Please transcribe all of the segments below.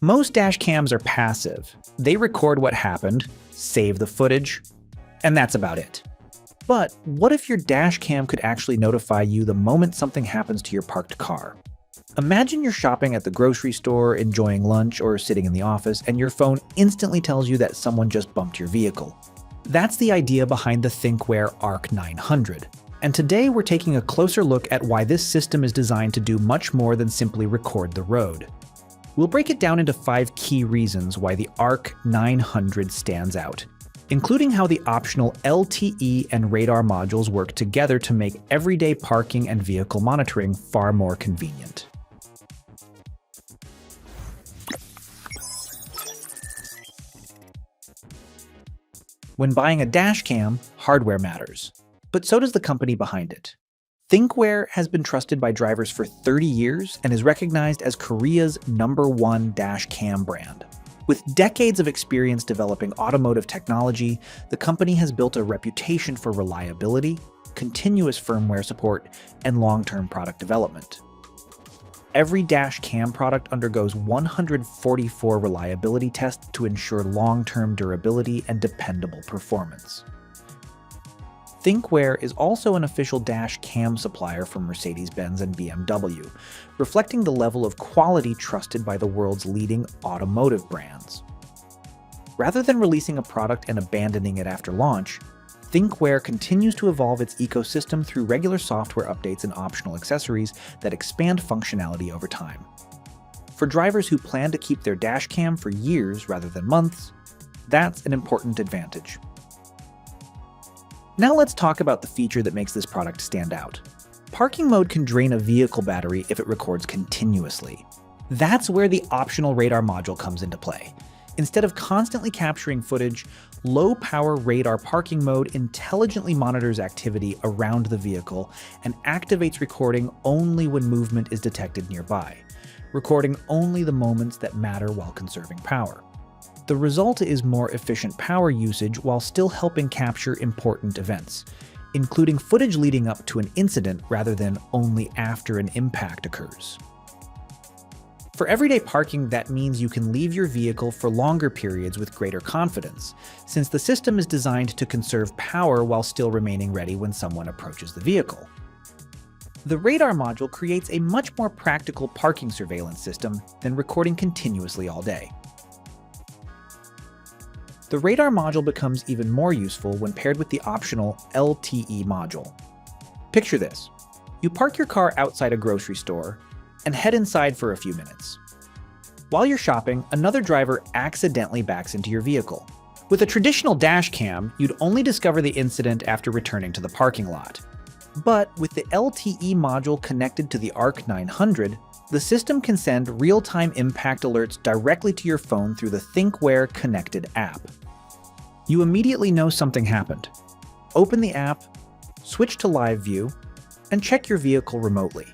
Most dash cams are passive. They record what happened, save the footage, and that's about it. But what if your dash cam could actually notify you the moment something happens to your parked car? Imagine you're shopping at the grocery store, enjoying lunch, or sitting in the office, and your phone instantly tells you that someone just bumped your vehicle. That's the idea behind the THINKWARE ARC900. And today we're taking a closer look at why this system is designed to do much more than simply record the road. We'll break it down into 5 key reasons why the ARC900 stands out, including how the optional LTE and radar modules work together to make everyday parking and vehicle monitoring far more convenient. When buying a dash cam, hardware matters, but so does the company behind it. THINKWARE has been trusted by drivers for 30 years and is recognized as Korea's #1 dash cam brand. With decades of experience developing automotive technology, the company has built a reputation for reliability, continuous firmware support, and long-term product development. Every dash cam product undergoes 144 reliability tests to ensure long-term durability and dependable performance. THINKWARE is also an official dash cam supplier from Mercedes-Benz and BMW, reflecting the level of quality trusted by the world's leading automotive brands. Rather than releasing a product and abandoning it after launch, THINKWARE continues to evolve its ecosystem through regular software updates and optional accessories that expand functionality over time. For drivers who plan to keep their dash cam for years rather than months, that's an important advantage. Now let's talk about the feature that makes this product stand out. Parking mode can drain a vehicle battery if it records continuously. That's where the optional radar module comes into play. Instead of constantly capturing footage, low-power radar parking mode intelligently monitors activity around the vehicle and activates recording only when movement is detected nearby, recording only the moments that matter while conserving power. The result is more efficient power usage while still helping capture important events, including footage leading up to an incident rather than only after an impact occurs. For everyday parking, that means you can leave your vehicle for longer periods with greater confidence, since the system is designed to conserve power while still remaining ready when someone approaches the vehicle. The radar module creates a much more practical parking surveillance system than recording continuously all day. The radar module becomes even more useful when paired with the optional LTE module. Picture this. You park your car outside a grocery store and head inside for a few minutes. While you're shopping, another driver accidentally backs into your vehicle. With a traditional dash cam, you'd only discover the incident after returning to the parking lot. But with the LTE module connected to the ARC900, the system can send real-time impact alerts directly to your phone through the THINKWARE connected app. You immediately know something happened. Open the app, switch to live view, and check your vehicle remotely.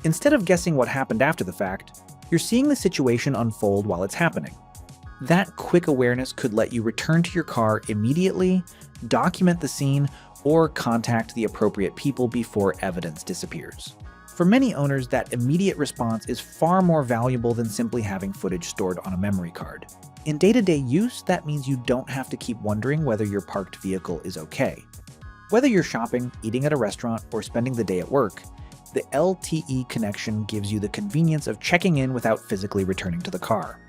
Instead of guessing what happened after the fact, you're seeing the situation unfold while it's happening. That quick awareness could let you return to your car immediately, document the scene, or contact the appropriate people before evidence disappears. For many owners, that immediate response is far more valuable than simply having footage stored on a memory card. In day-to-day use, that means you don't have to keep wondering whether your parked vehicle is okay. Whether you're shopping, eating at a restaurant, or spending the day at work, the LTE connection gives you the convenience of checking in without physically returning to the car.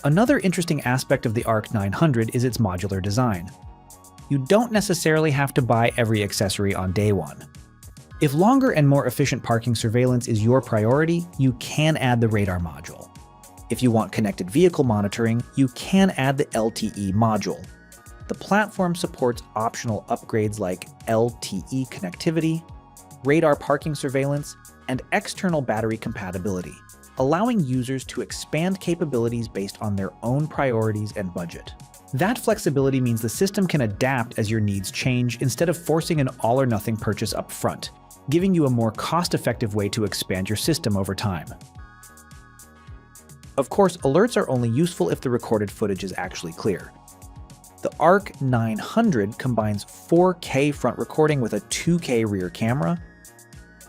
Another interesting aspect of the ARC900 is its modular design. You don't necessarily have to buy every accessory on day one. If longer and more efficient parking surveillance is your priority, you can add the radar module. If you want connected vehicle monitoring, you can add the LTE module. The platform supports optional upgrades like LTE connectivity, radar parking surveillance, and external battery compatibility, allowing users to expand capabilities based on their own priorities and budget. That flexibility means the system can adapt as your needs change instead of forcing an all-or-nothing purchase up front, giving you a more cost-effective way to expand your system over time. Of course, alerts are only useful if the recorded footage is actually clear. The ARC900 combines 4K front recording with a 2K rear camera,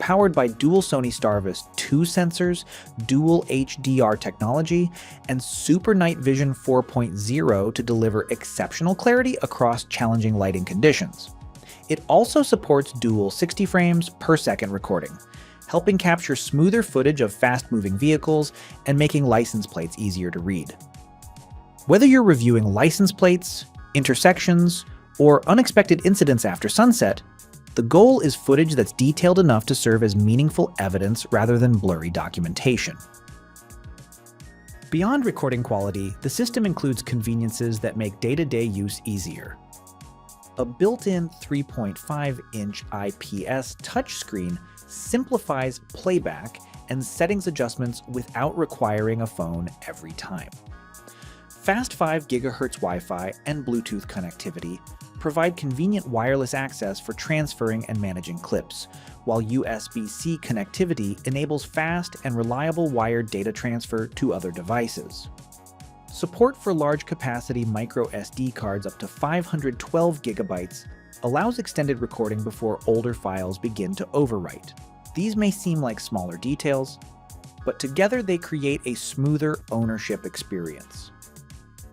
powered by dual Sony Starvis 2 sensors, dual HDR technology, and Super Night Vision 4.0 to deliver exceptional clarity across challenging lighting conditions. It also supports dual 60 frames per second recording, helping capture smoother footage of fast-moving vehicles and making license plates easier to read. Whether you're reviewing license plates, intersections, or unexpected incidents after sunset, the goal is footage that's detailed enough to serve as meaningful evidence rather than blurry documentation. Beyond recording quality, the system includes conveniences that make day-to-day use easier. A built-in 3.5-inch IPS touchscreen simplifies playback and settings adjustments without requiring a phone every time. Fast 5 GHz Wi-Fi and Bluetooth connectivity provide convenient wireless access for transferring and managing clips, while USB-C connectivity enables fast and reliable wired data transfer to other devices. Support for large-capacity micro SD cards up to 512 GB allows extended recording before older files begin to overwrite. These may seem like smaller details, but together they create a smoother ownership experience.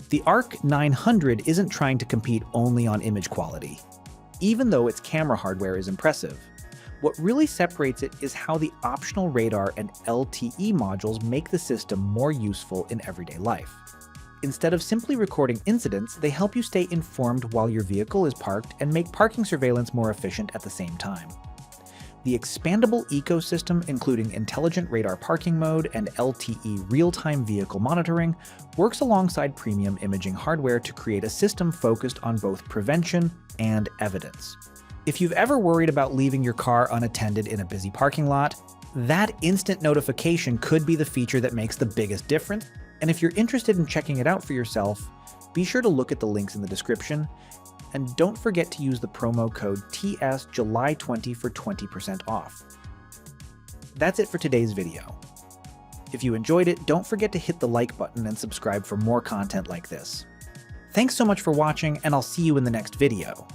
The ARC900 isn't trying to compete only on image quality, even though its camera hardware is impressive. What really separates it is how the optional radar and LTE modules make the system more useful in everyday life. Instead of simply recording incidents, they help you stay informed while your vehicle is parked and make parking surveillance more efficient at the same time. The expandable ecosystem, including intelligent radar parking mode and LTE real-time vehicle monitoring, works alongside premium imaging hardware to create a system focused on both prevention and evidence. If you've ever worried about leaving your car unattended in a busy parking lot, that instant notification could be the feature that makes the biggest difference. And if you're interested in checking it out for yourself, be sure to look at the links in the description. And don't forget to use the promo code TSJuly20 for 20% off. That's it for today's video. If you enjoyed it, don't forget to hit the like button and subscribe for more content like this. Thanks so much for watching, and I'll see you in the next video.